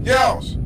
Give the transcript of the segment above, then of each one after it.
Yells!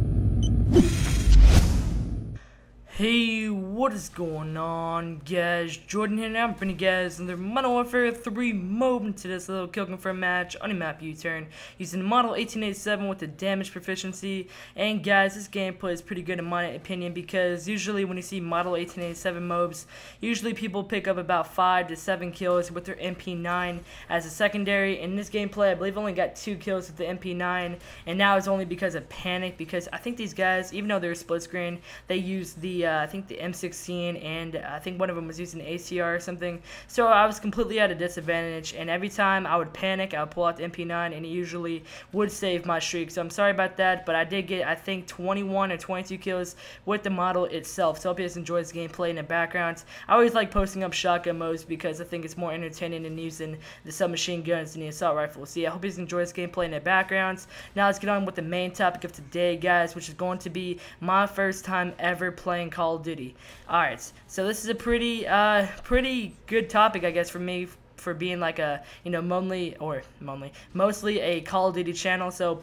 Hey, what is going on, guys? Jordan here, and I'm bringing you guys another Modern Warfare 3 MOAB into this little kill confirm match on a map U-turn using Model 1887 with the damage proficiency. And guys, this gameplay is pretty good in my opinion because usually when you see Model 1887 MOABs, usually people pick up about 5 to 7 kills with their MP9 as a secondary. In this gameplay, I believe I only got 2 kills with the MP9, and now it's only because of panic, because I think these guys, even though they're split screen, they use the I think the M16, and I think one of them was using ACR or something. So I was completely at a disadvantage, and every time I would panic, I would pull out the MP9, and it usually would save my streak. So I'm sorry about that, but I did get, I think, 21 or 22 kills with the model itself. So I hope you guys enjoy this gameplay in the background. I always like posting up shotgun modes because I think it's more entertaining than using the submachine guns and the assault rifles. So yeah, I hope you guys enjoy this gameplay in the background. Now let's get on with the main topic of today, guys, which is going to be my first time ever playing Call of Duty. Alright, so this is a pretty good topic, I guess, for me, for being like a, you know, mostly a Call of Duty channel. So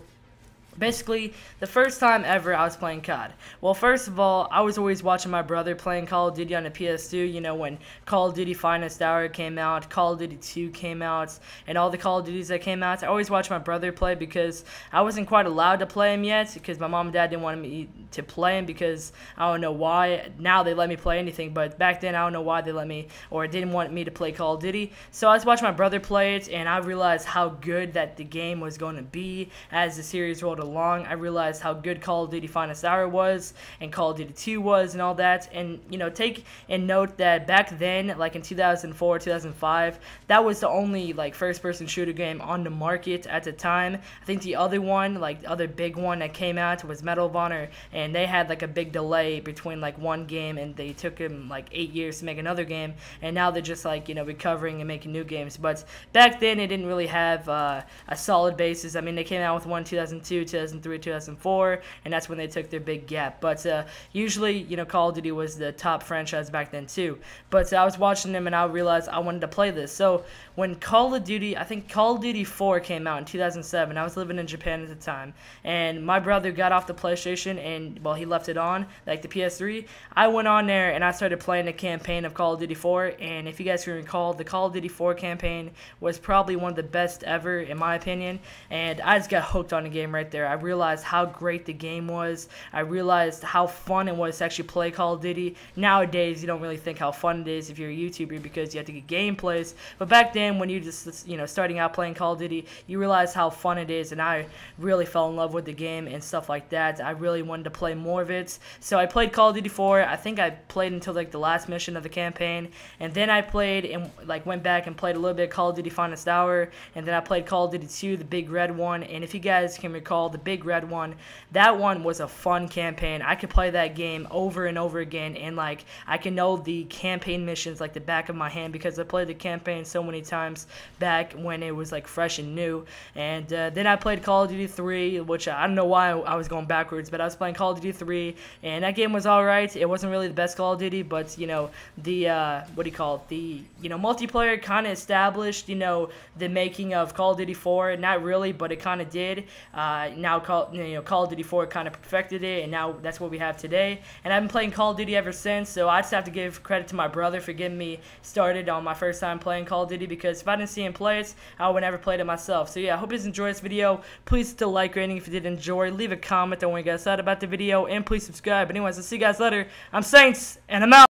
basically, the first time ever I was playing COD. Well, first of all, I was always watching my brother playing Call of Duty on the PS2. You know, when Call of Duty Finest Hour came out, Call of Duty 2 came out, and all the Call of Duties that came out, I always watched my brother play because I wasn't quite allowed to play him yet, because my mom and dad didn't want me to play him, because I don't know why. Now they let me play anything, but back then I don't know why they let me, or didn't want me to play Call of Duty. So I was watching my brother play it, and I realized how good that the game was going to be as the series rolled along. I realized how good Call of Duty Finest Hour was, and Call of Duty 2 was, and all that. And, you know, take and note that back then, like in 2004, 2005, that was the only, like, first-person shooter game on the market at the time. I think the other one, like, the other big one that came out was Medal of Honor, and they had, like, a big delay between, like, one game, and they took them, like, 8 years to make another game, and now they're just, like, you know, recovering and making new games. But back then, it didn't really have a solid basis. I mean, they came out with one 2002, 2003, 2004, and that's when they took their big gap. But usually, you know, Call of Duty was the top franchise back then too. But I was watching them, and I realized I wanted to play this. So when Call of Duty, I think Call of Duty 4 came out in 2007, I was living in Japan at the time, and my brother got off the PlayStation, and, well, he left it on, like the PS3. I went on there, and I started playing the campaign of Call of Duty 4, and if you guys can recall, the Call of Duty 4 campaign was probably one of the best ever, in my opinion, and I just got hooked on the game right there. I realized how great the game was. I realized how fun it was to actually play Call of Duty. Nowadays, you don't really think how fun it is if you're a YouTuber because you have to get gameplays. But back then, when you just, you know, starting out playing Call of Duty, you realize how fun it is, and I really fell in love with the game and stuff like that. I really wanted to play more of it. So I played Call of Duty 4. I think I played until like the last mission of the campaign, and then I played and like went back and played a little bit of Call of Duty Finest Hour, and then I played Call of Duty 2, the big red one. And if you guys can recall, the big red one, that one was a fun campaign. I could play that game over and over again, and like I can know the campaign missions like the back of my hand because I played the campaign so many times back when it was like fresh and new. And then I played Call of Duty 3, which I don't know why I was going backwards, but I was playing Call of Duty 3, and that game was alright. It wasn't really the best Call of Duty, but you know, the what do you call it, the, you know, multiplayer kind of established, you know, the making of Call of Duty 4. Not really, but it kind of did. Now Call of Duty 4 kind of perfected it, and now that's what we have today. And I've been playing Call of Duty ever since, so I just have to give credit to my brother for getting me started on my first time playing Call of Duty, because if I didn't see him play it, I would never played it myself. So yeah, I hope you guys enjoyed this video. Please hit the like rating if you did enjoy. Leave a comment on what you guys thought about the video, and please subscribe. Anyways, I'll see you guys later. I'm Saints, and I'm out.